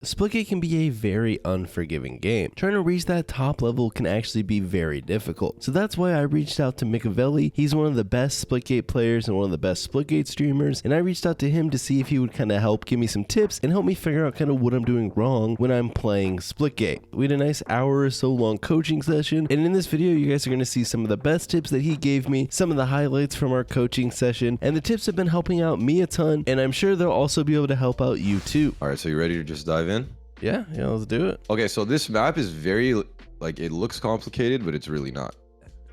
Splitgate can be a very unforgiving game. Trying to reach that top level can actually be very difficult. So that's why I reached out to Machiavelli. He's one of the best Splitgate players and one of the best Splitgate streamers, and I reached out to him to see if he would kind of help give me some tips and help me figure out kind of what I'm doing wrong when I'm playing Splitgate. We had a nice hour or so long coaching session, and in this video you guys are going to see some of the best tips that he gave me, some of the highlights from our coaching session, and the tips have been helping out me a ton, and I'm sure they'll also be able to help out you too. All right, so you ready to just dive in? Yeah, let's do it. Okay, so this map is very, like, it looks complicated, but it's really not.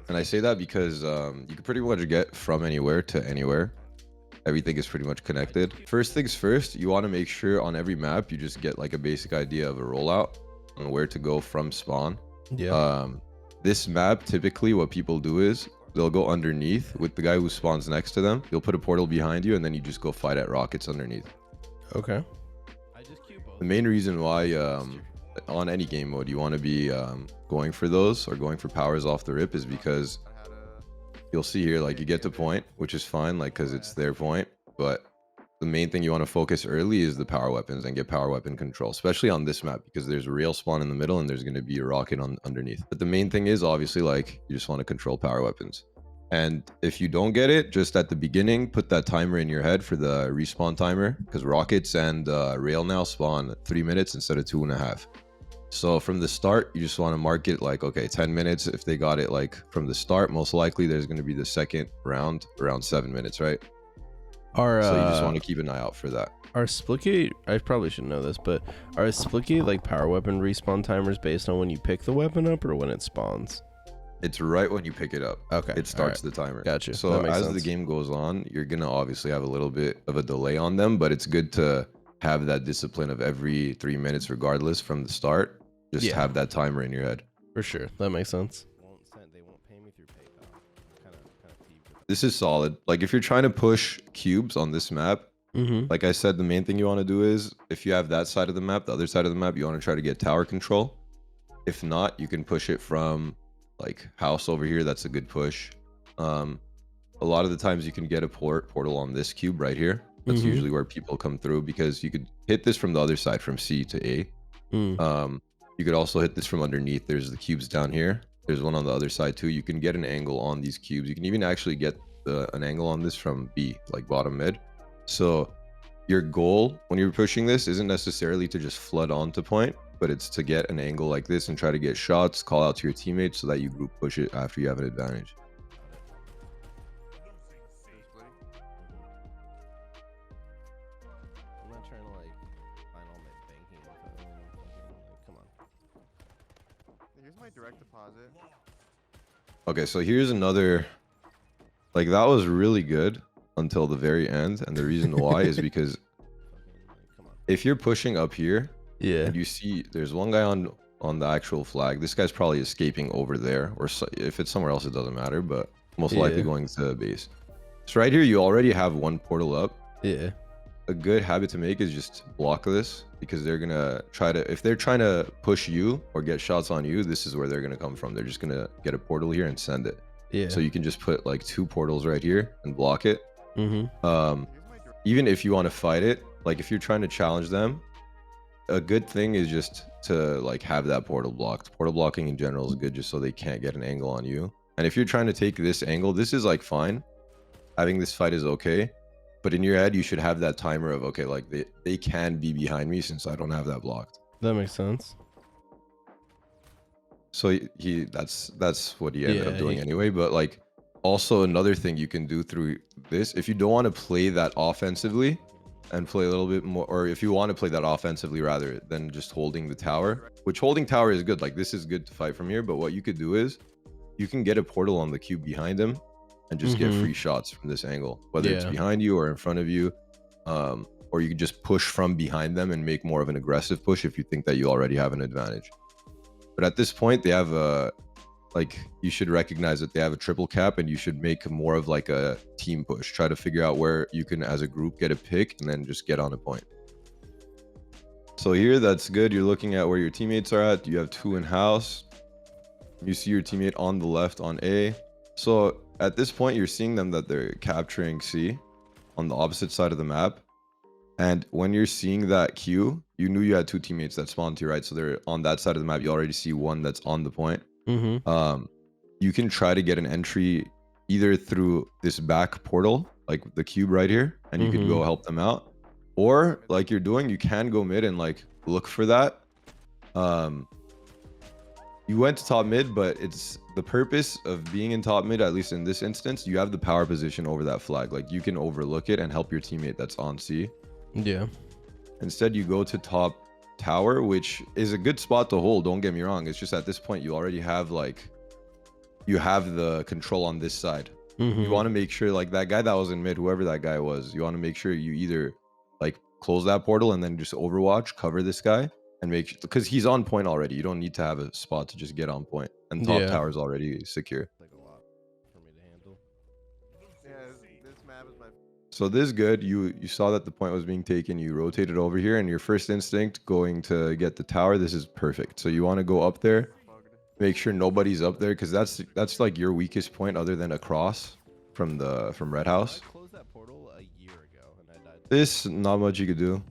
And I say that because you can pretty much get from anywhere to anywhere. Everything is pretty much connected. First things first, you want to make sure on every map you just get like a basic idea of a rollout and where to go from spawn. Yeah. This map, typically what people do is they'll go underneath with the guy who spawns next to them. You'll put a portal behind you and then you just go fight at rockets underneath. Okay. The main reason why on any game mode you want to be going for those or going for powers off the rip is because you'll see here, like, you get to point, which is fine, like, because it's their point, but the main thing you want to focus early is the power weapons and get power weapon control, especially on this map, because there's a rail spawn in the middle and there's going to be a rocket on underneath. But the main thing is obviously, like, you just want to control power weapons. And if you don't get it, just at the beginning, put that timer in your head for the respawn timer, because rockets and rail now spawn 3 minutes instead of 2.5. So from the start, you just want to mark it like, okay, 10 minutes. If they got it like from the start, most likely there's going to be the second round around 7 minutes, right? So you just want to keep an eye out for that. Are Splitgate, I probably should know this, but are Splitgate like power weapon respawn timers based on when you pick the weapon up or when it spawns? It's right when you pick it up. Okay. It starts the timer. Gotcha. So as the game goes on, you're going to obviously have a little bit of a delay on them, but it's good to have that discipline of every 3 minutes, regardless from the start. Just have that timer in your head. For sure. That makes sense. This is solid. Like, if you're trying to push cubes on this map, like I said, the main thing you want to do is, if you have that side of the map, the other side of the map, you want to try to get tower control. If not, you can push it from like house over here. That's a good push. A lot of the times you can get a portal on this cube right here. That's usually where people come through, because you could hit this from the other side, from C to A. You could also hit this from underneath. There's the cubes down here. There's one on the other side too. You can get an angle on these cubes. You can even actually get an angle on this from B, like bottom mid. So your goal when you're pushing this isn't necessarily to just flood onto point, but it's to get an angle like this and try to get shots, call out to your teammates so that you group push it after you have an advantage. I'm not trying to like find all my banking info. Come on. Here's my direct deposit. Okay, so here's another, like, that was really good until the very end, and the reason why is because if you're pushing up here, you see there's one guy on the actual flag. This guy's probably escaping over there, or if it's somewhere else it doesn't matter, but most likely going to base. So right here you already have one portal up. A good habit to make is just block this, because they're gonna try to, if they're trying to push you or get shots on you, this is where they're gonna come from. They're just gonna get a portal here and send it. So you can just put like 2 portals right here and block it. Even if you want to fight it, like if you're trying to challenge them, a good thing is just to like have that portal blocked. Portal blocking in general is good, just so they can't get an angle on you. And if you're trying to take this angle, this is like fine. Having this fight is okay, but in your head you should have that timer of, okay, like they can be behind me since I don't have that blocked. That makes sense. So that's what he ended up doing anyway. But like, also another thing you can do through this, if you don't want to play that offensively and play a little bit more, or if you want to play that offensively rather than just holding the tower, which holding tower is good, like this is good to fight from here, but what you could do is you can get a portal on the cube behind him and just get free shots from this angle, whether it's behind you or in front of you, or you can just push from behind them and make more of an aggressive push if you think that you already have an advantage. But at this point they have a, like, you should recognize that they have a triple cap, and you should make more of like a team push. Try to figure out where you can as a group get a pick and then just get on a point. So here, that's good. You're looking at where your teammates are at. You have 2 in house. You see your teammate on the left on A. So at this point you're seeing them that they're capturing C on the opposite side of the map. And when you're seeing that queue, you knew you had 2 teammates that spawned to your right. So they're on that side of the map. You already see one that's on the point. You can try to get an entry either through this back portal, like the cube right here, and you could go help them out. Or like you're doing, you can go mid and like look for that. You went to top mid, but it's the purpose of being in top mid, at least in this instance, you have the power position over that flag. Like you can overlook it and help your teammate that's on C. Yeah. Instead, you go to top tower, which is a good spot to hold. Don't get me wrong. It's just at this point, you already have like, you have the control on this side. You want to make sure like that guy that was in mid, whoever that guy was, you want to make sure you either like close that portal and then just overwatch, cover this guy and make sure, because he's on point already. You don't need to have a spot to just get on point, and top tower's already secure. Like a lot for me to handle. Yeah, this map is my. So this is good. You saw that the point was being taken. You rotated over here, and your first instinct going to get the tower. This is perfect. So you want to go up there, make sure nobody's up there, because that's like your weakest point other than across from Red House. I closed that portal a year ago and I died. This not much you could do.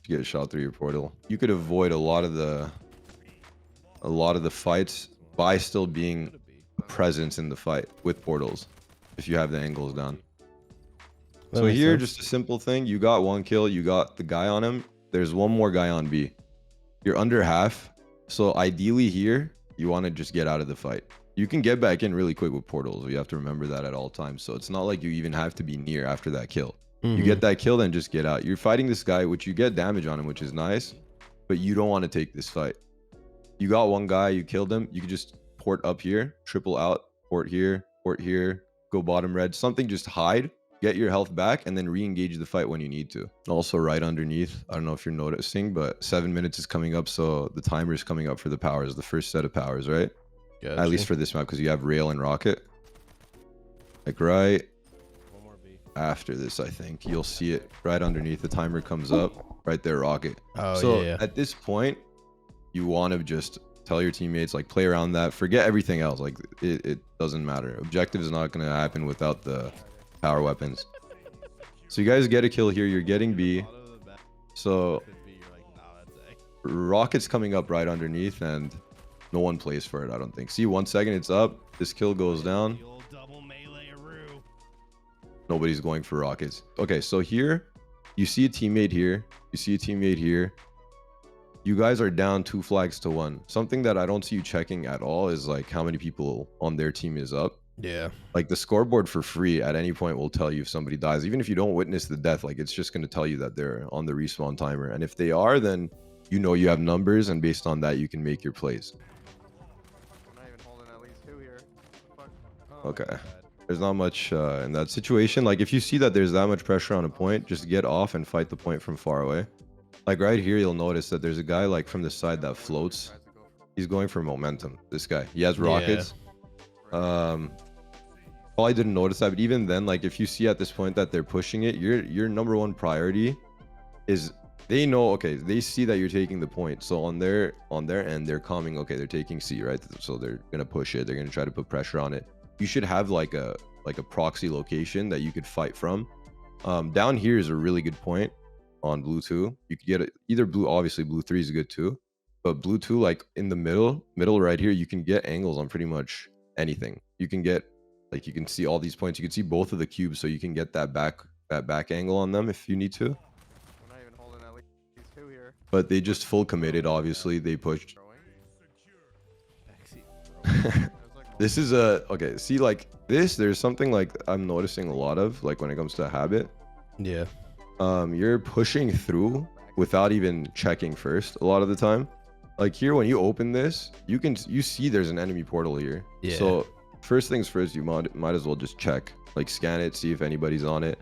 You get shot through your portal. You could avoid a lot of the fights by still being a presence in the fight with portals if you have the angles down. So here, just a simple thing. You got 1 kill. You got the guy on him. There's one more guy on B. You're under half. So ideally here, you want to just get out of the fight. You can get back in really quick with portals. You have to remember that at all times. So it's not like you even have to be near after that kill. You get that kill, then just get out. You're fighting this guy, which you get damage on him, which is nice. But you don't want to take this fight. You got one guy. You killed him. You can just port up here, triple out, port here, go bottom red. Something, just hide. Get your health back and then re-engage the fight when you need to. Also right underneath, I don't know if you're noticing, but 7 minutes is coming up, so the timer is coming up for the powers, the first set of powers, right? Gotcha. At least for this map, because you have rail and rocket. Like right after this, I think you'll see it right underneath. The timer comes up right there, rocket. So at this point, you want to just tell your teammates, like, play around that, forget everything else. Like it doesn't matter. Objective is not going to happen without the power weapons. So you guys get a kill here. You're getting B. So rocket's coming up right underneath, and no one plays for it, I don't think. See, 1 second, it's up. This kill goes down. Nobody's going for rockets. Okay, so here you see a teammate here. You see a teammate here. You guys are down 2 flags to 1. Something that I don't see you checking at all is like how many people on their team is up. Yeah. Like the scoreboard for free at any point will tell you if somebody dies. Even if you don't witness the death, like it's just going to tell you that they're on the respawn timer. And if they are, then you know you have numbers, and based on that, you can make your plays. I'm not even holding at least 2 here. Fuck. Okay. There's not much in that situation. Like if you see that there's that much pressure on a point, just get off and fight the point from far away. Like right here, you'll notice that there's a guy like from the side that floats. He's going for momentum. This guy, he has rockets. Probably didn't notice that, but even then, like if you see at this point that they're pushing it, your number 1 priority is, they know, okay, they see that you're taking the point. So on their end, they're coming, okay, they're taking C, right? So they're gonna push it. They're gonna try to put pressure on it. You should have like a proxy location that you could fight from. Down here is a really good point on blue 2. You could get either blue, obviously blue 3 is good too, but blue 2, like in the middle right here, you can get angles on pretty much anything. You can get, like, you can see all these points. You can see both of the cubes, so you can get that back angle on them if you need to. I'm not even holding at least 2 here. But they just full committed, obviously. They pushed. This is okay, see, like this, there's something like I'm noticing a lot of, like when it comes to habit. Yeah. You're pushing through without even checking first a lot of the time. Like here, when you open this, you see there's an enemy portal here. Yeah. So first things first, you might as well just check, like scan it, see if anybody's on it.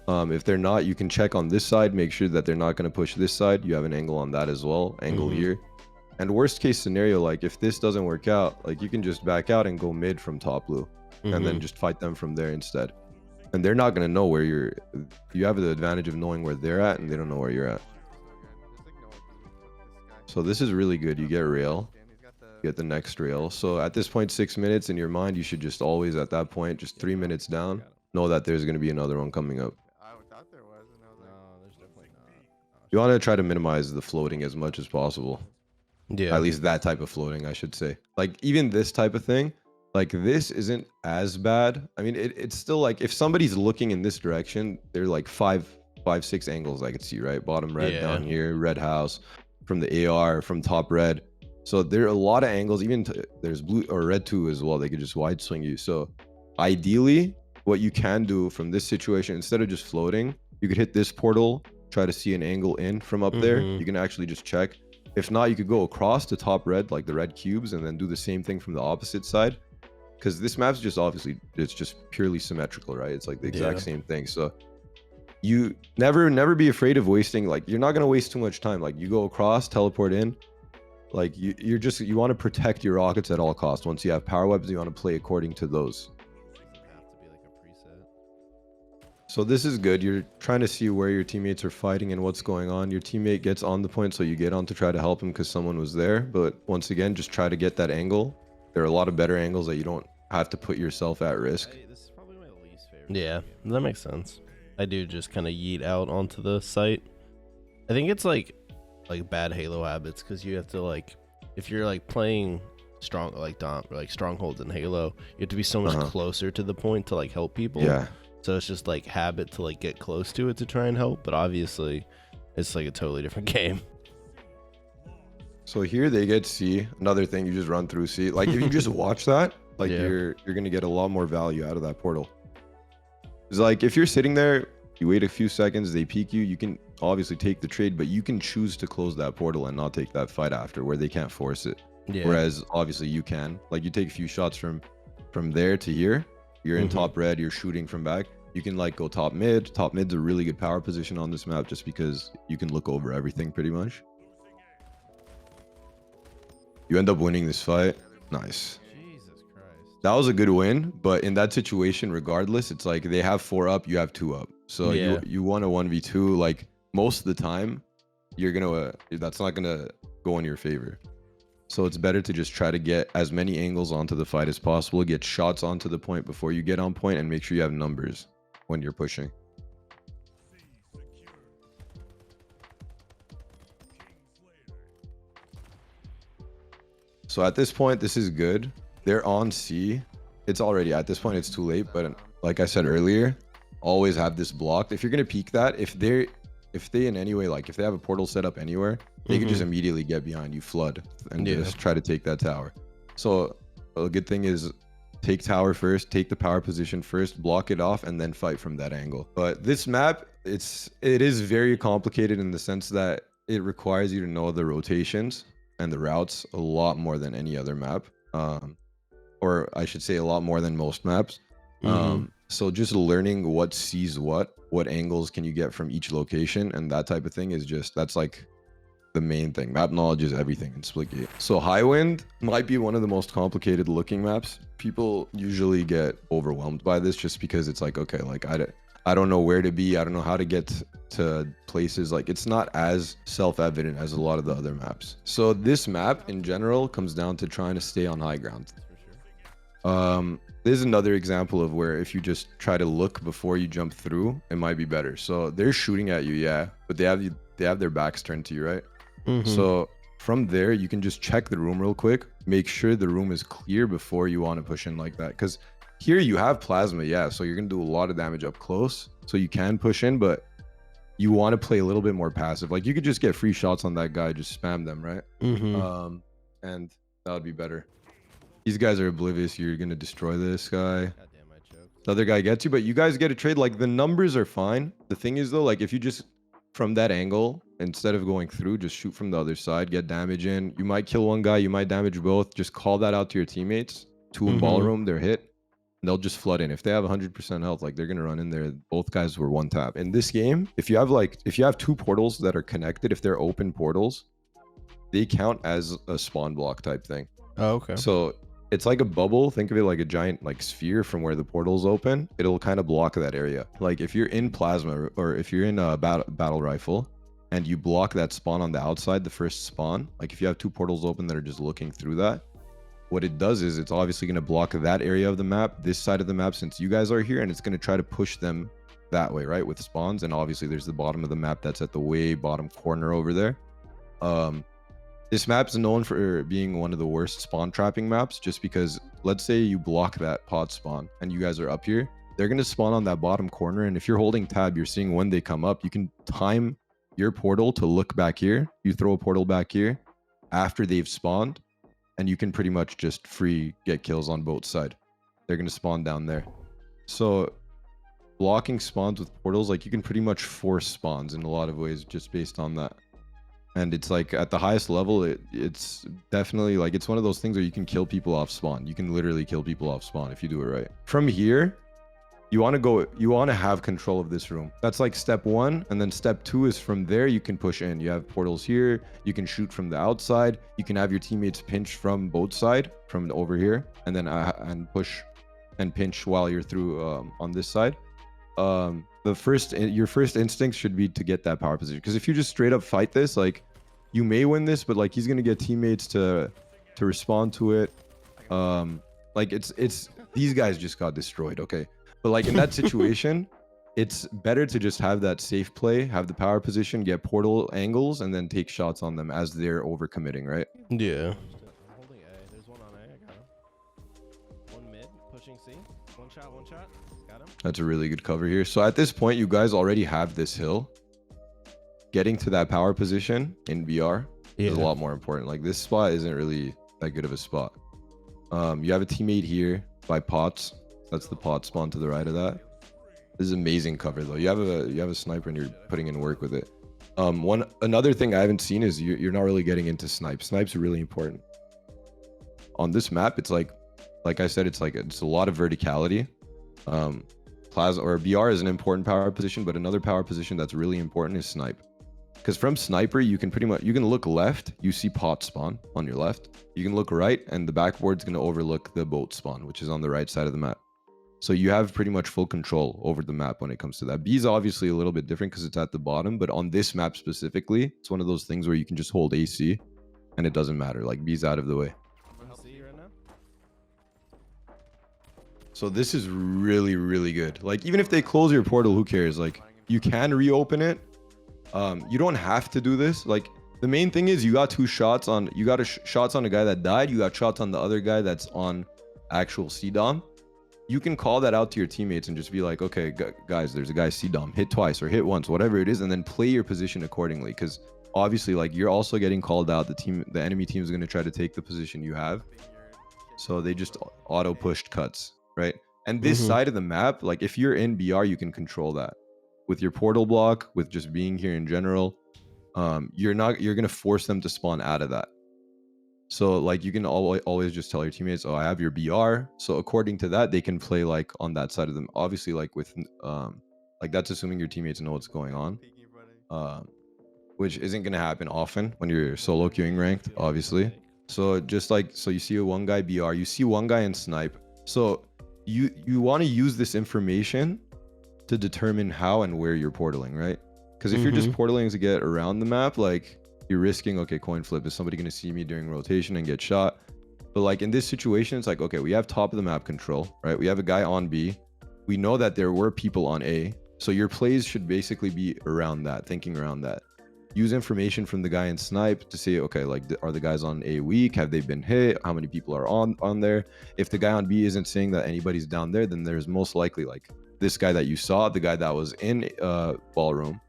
If they're not, you can check on this side, make sure that they're not going to push this side. You have an angle on that as well, angle here. And worst case scenario, like if this doesn't work out, like you can just back out and go mid from top blue, and then just fight them from there instead. And they're not going to know where you have the advantage of knowing where they're at, and they don't know where you're at. So this is really good. You get rail, you get the next rail. So at this point, 6 minutes in your mind, you should just always at that point, just 3 minutes down, know that there's going to be another one coming up. I thought there was, and I was like, No, there's definitely not. You want to try to minimize the floating as much as possible. Yeah. At least that type of floating, I should say. Like even this type of thing, like this isn't as bad. I mean, it's still like if somebody's looking in this direction, they're like five, 6 angles I could see, right? Bottom red down here, red house, from the AR, from top red. So there are a lot of angles. Even there's blue or red too as well. They could just wide swing you. So ideally, what you can do from this situation, instead of just floating, you could hit this portal, try to see an angle in from up there. You can actually just check. If not, you could go across to top red, like the red cubes, and then do the same thing from the opposite side. Because this map's just obviously, it's just purely symmetrical, right? It's like the exact same thing. So you never be afraid of wasting, like you're not going to waste too much time. Like you go across, teleport in. Like you want to protect your rockets at all costs. Once you have power weapons, you want to play according to those. So this is good. You're trying to see where your teammates are fighting and what's going on. Your teammate gets on the point, so you get on to try to help him because someone was there. But once again, just try to get that angle. There are a lot of better angles that you don't have to put yourself at risk. This is probably my least favorite. Yeah, that makes sense. I do just kind of yeet out onto the site. I think it's like bad Halo habits because you have to like, if you're like playing strong like strongholds in Halo, you have to be so much closer to the point to like help people. Yeah. So it's just like habit to like get close to it to try and help, but obviously it's like a totally different game. So here they get C. Another thing, you just run through C. Like if you just watch that, like you're gonna get a lot more value out of that portal. It's like if you're sitting there, you wait a few seconds, they peek you, you can obviously take the trade, but you can choose to close that portal and not take that fight after, where they can't force it. Whereas obviously you can. Like you take a few shots from there to here. You're in top red, you're shooting from back. You can like go top mid. Top mid's a really good power position on this map just because you can look over everything pretty much. You end up winning this fight. Nice. Jesus Christ. That was a good win, but in that situation, regardless, it's like they have 4 up, you have 2 up. So you won a 1v2. Like most of the time, you're gonna that's not gonna go in your favor. So it's better to just try to get as many angles onto the fight as possible, get shots onto the point before you get on point, and make sure you have numbers when you're pushing. So at this point, this is good. They're on C. It's already, at this point, it's too late. But like I said earlier, always have this blocked. If you're going to peek that, if they in any way, like if they have a portal set up anywhere, they can just immediately get behind you, flood, and just try to take that tower. So a good thing is take tower first, take the power position first, block it off, and then fight from that angle. But this map, it is very complicated in the sense that it requires you to know the rotations and the routes a lot more than any other map, or I should say a lot more than most maps. So just learning what sees what angles can you get from each location, and that type of thing is that's like the main thing. Map knowledge is everything in Splitgate. So Highwind might be one of the most complicated looking maps. People usually get overwhelmed by this just because it's like, okay, like I don't know where to be, I don't know how to get to places. Like it's not as self-evident as a lot of the other maps. So this map in general comes down to trying to stay on high ground. There's another example of where if you just try to look before you jump through, it might be better. So they're shooting at you, but they have their backs turned to you, right? So from there, you can just check the room real quick, make sure the room is clear before you want to push in like that. Because here you have plasma, so you're gonna do a lot of damage up close, so you can push in, but you want to play a little bit more passive. Like you could just get free shots on that guy, just spam them, right? And that would be better. These guys are oblivious. You're gonna destroy this guy. Goddamn, I choked. The other guy gets you, but you guys get a trade. Like the numbers are fine. The thing is though, like if you just from that angle, instead of going through, just shoot from the other side, get damage in. You might kill one guy, you might damage both. Just call that out to your teammates. 2 in ballroom, they're hit. They'll just flood in. If they have 100% health, like they're gonna run in there. Both guys were 1 tap. In this game, if you have 2 portals that are connected, if they're open portals, they count as a spawn block type thing. Oh, okay. So it's like a bubble. Think of it like a giant like sphere from where the portal's open. It'll kind of block that area. Like if you're in plasma or if you're in a battle rifle and you block that spawn on the outside, the first spawn, like if you have 2 portals open that are just looking through that, what it does is it's obviously going to block that area of the map, this side of the map, since you guys are here, and it's going to try to push them that way, right, with spawns. And obviously there's the bottom of the map that's at the way bottom corner over there. This map is known for being one of the worst spawn trapping maps, just because let's say you block that pod spawn and you guys are up here, they're going to spawn on that bottom corner. And if you're holding tab, you're seeing when they come up, you can time your portal to look back here. You throw a portal back here after they've spawned, and you can pretty much just free get kills on both sides. They're going to spawn down there. So blocking spawns with portals, like you can pretty much force spawns in a lot of ways just based on that. And it's like at the highest level, it's definitely like, it's one of those things where you can kill people off spawn. You can literally kill people off spawn if you do it right. From here, you want to have control of this room. That's like step 1. And then step 2 is from there, you can push in. You have portals here. You can shoot from the outside. You can have your teammates pinch from both sides, from over here, and then and push and pinch while you're through on this side. Your first instinct should be to get that power position, because if you just straight up fight this, like you may win this, but like he's gonna get teammates to respond to it. Like it's these guys just got destroyed, okay, but like in that situation it's better to just have that safe play, have the power position, get portal angles, and then take shots on them as they're overcommitting, right? Yeah. I'm holding A. There's one on A. I got him. One mid, pushing C. One shot. Got him. That's a really good cover here. So at this point, you guys already have this hill. Getting to that power position in BR is a lot more important. Like this spot isn't really that good of a spot. You have a teammate here by pots. That's the pot spawn to the right of that. This is amazing cover though. You have a sniper and you're putting in work with it. Another thing I haven't seen is you're not really getting into snipe. Snipe's really important. On this map, it's like I said, it's a lot of verticality. Plaza or BR is an important power position, but another power position that's really important is snipe. Because from sniper, you can look left, you see pot spawn on your left. You can look right, and the backboard's going to overlook the boat spawn, which is on the right side of the map. So you have pretty much full control over the map when it comes to that. B is obviously a little bit different because it's at the bottom, but on this map specifically, it's one of those things where you can just hold AC and it doesn't matter. Like B's out of the way. So this is really, really good. Like even if they close your portal, who cares? Like you can reopen it. You don't have to do this. Like the main thing is you got two shots on, shots on a guy that died. You got shots on the other guy that's on actual CDOM. You can call that out to your teammates and just be like, okay, guys, there's a guy CDOM, hit twice or hit once, whatever it is, and then play your position accordingly. Because obviously, like you're also getting called out. The enemy team is going to try to take the position you have. So they just auto pushed cuts, right? And this side of the map, like if you're in BR, you can control that with your portal block, with just being here in general. You're going to force them to spawn out of that. So like you can always just tell your teammates, oh, I have your BR. So according to that, they can play like on that side of them. Obviously, like with like that's assuming your teammates know what's going on, which isn't going to happen often when you're solo queuing ranked, obviously. So just like, so you see a one guy BR, you see one guy in snipe. So you want to use this information to determine how and where you're portaling, right? Because if you're just portaling to get around the map, like you're risking, okay, coin flip, is somebody going to see me during rotation and get shot? But like in this situation, it's like, okay, we have top of the map control, right? We have a guy on B. We know that there were people on A. So your plays should basically be around that, thinking around that. Use information from the guy in snipe to say, okay, like are the guys on A weak? Have they been hit? How many people are on there? If the guy on B isn't saying that anybody's down there, then there's most likely like this guy that you saw, the guy that was in ballroom.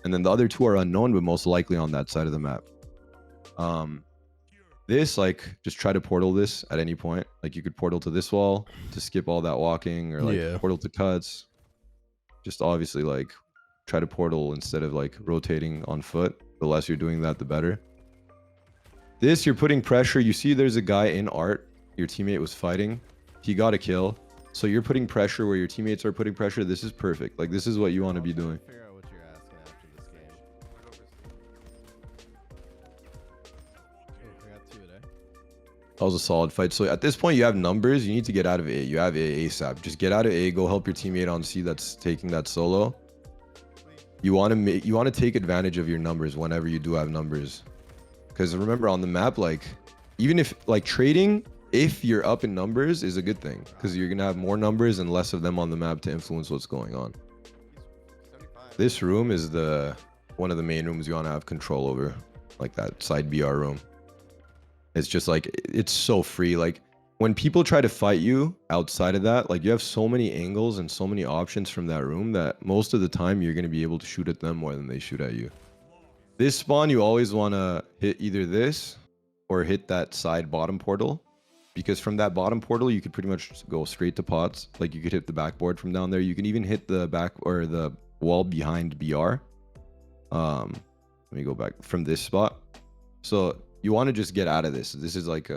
And then the other two are unknown, but most likely on that side of the map. This, like, just try to portal this at any point. Like, you could portal to this wall to skip all that walking, or like portal to cuts. Just obviously, like, try to portal instead of like rotating on foot. The less you're doing that, the better. This, you're putting pressure. You see there's a guy in art. Your teammate was fighting. He got a kill. So you're putting pressure where your teammates are putting pressure. This is perfect. Like, this is what you want to be doing. That was a solid fight. So at this point, you have numbers. You need to get out of A. You have A ASAP. Just get out of A. Go help your teammate on C that's taking that solo. You want to take advantage of your numbers whenever you do have numbers. Because remember, on the map, like, even if like trading, if you're up in numbers, is a good thing, because you're gonna have more numbers and less of them on the map to influence what's going on. This room is one of the main rooms you want to have control over, like that side BR room. It's just like, it's so free. Like when people try to fight you outside of that, like you have so many angles and so many options from that room that most of the time you're going to be able to shoot at them more than they shoot at you. This spawn, you always want to hit either this or hit that side bottom portal, because from that bottom portal you could pretty much go straight to pots. Like you could hit the backboard from down there. You can even hit the back or the wall behind BR. Let me go back from this spot. So you want to just get out of this. This is like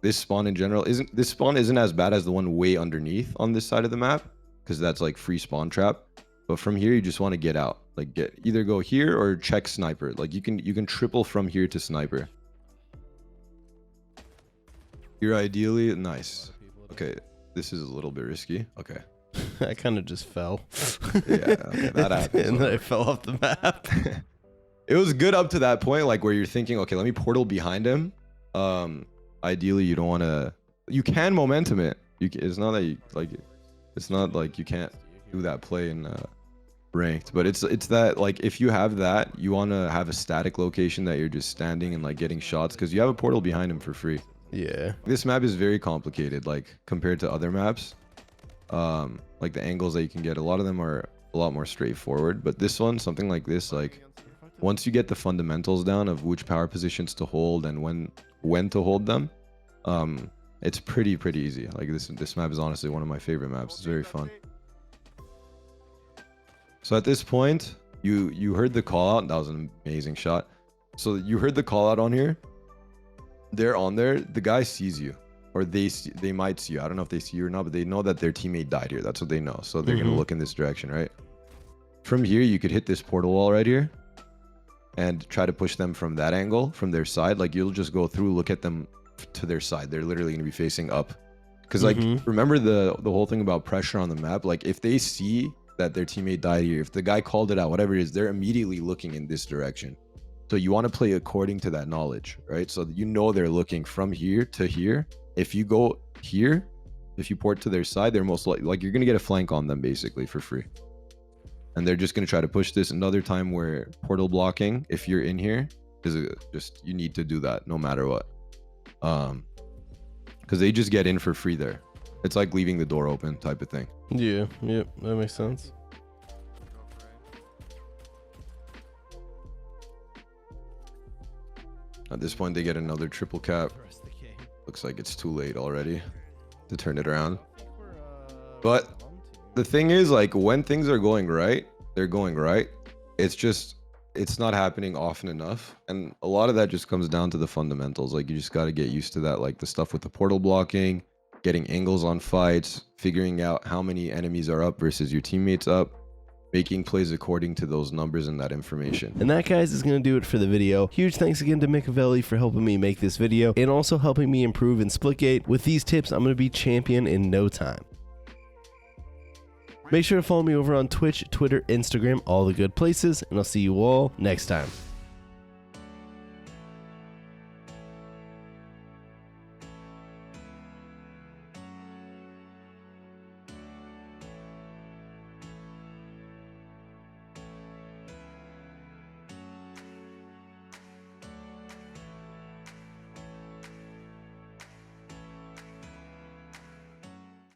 this spawn in general isn't as bad as the one way underneath on this side of the map, because that's like free spawn trap. But from here you just want to get out. Like either go here or check sniper. Like you can triple from here to sniper. You're ideally nice. Okay, this is a little bit risky. Okay. I kind of just fell. Yeah, okay, that happens. And then I fell off the map. It was good up to that point, like where you're thinking, okay, let me portal behind him. Ideally, you don't want to. You can momentum it. It's not that you like. It's not like you can't do that play in ranked, but it's that like if you have that, you want to have a static location that you're just standing and like getting shots, because you have a portal behind him for free. Yeah. This map is very complicated, like compared to other maps. Like the angles that you can get, a lot of them are a lot more straightforward, but this one, something like this, like once you get the fundamentals down of which power positions to hold and when to hold them, it's pretty easy. Like this map is honestly one of my favorite maps. It's very fun. So at this point, you heard the call out. That was an amazing shot. So you heard the call out on here. They're on there. The guy sees you, or they might see you. I don't know if they see you or not, but they know that their teammate died here. That's what they know. So they're gonna look in this direction, right? From here, you could hit this portal wall right here, and try to push them from that angle, from their side. Like you'll just go through, look at them to their side. They're literally gonna be facing up. Because like remember the whole thing about pressure on the map. Like if they see that their teammate died here, if the guy called it out, whatever it is, they're immediately looking in this direction. So you want to play according to that knowledge, right? So you know they're looking from here to here. If you go here, if you port to their side, they're most likely, like you're going to get a flank on them basically for free. And they're just going to try to push this. Another time where portal blocking, if you're in here, is just, you need to do that no matter what. Because they just get in for free there. It's like leaving the door open type of thing. Yeah, yep, that makes sense. At this point, they get another triple cap. Looks like it's too late already to turn it around. But the thing is, like, when things are going right, they're going right. It's just, it's not happening often enough. And a lot of that just comes down to the fundamentals. Like, you just got to get used to that. Like, the stuff with the portal blocking, getting angles on fights, figuring out how many enemies are up versus your teammates up, making plays according to those numbers and that information. And that, guys, is going to do it for the video. Huge thanks again to Machiavelli for helping me make this video and also helping me improve in Splitgate. With these tips, I'm going to be champion in no time. Make sure to follow me over on Twitch, Twitter, Instagram, all the good places, and I'll see you all next time.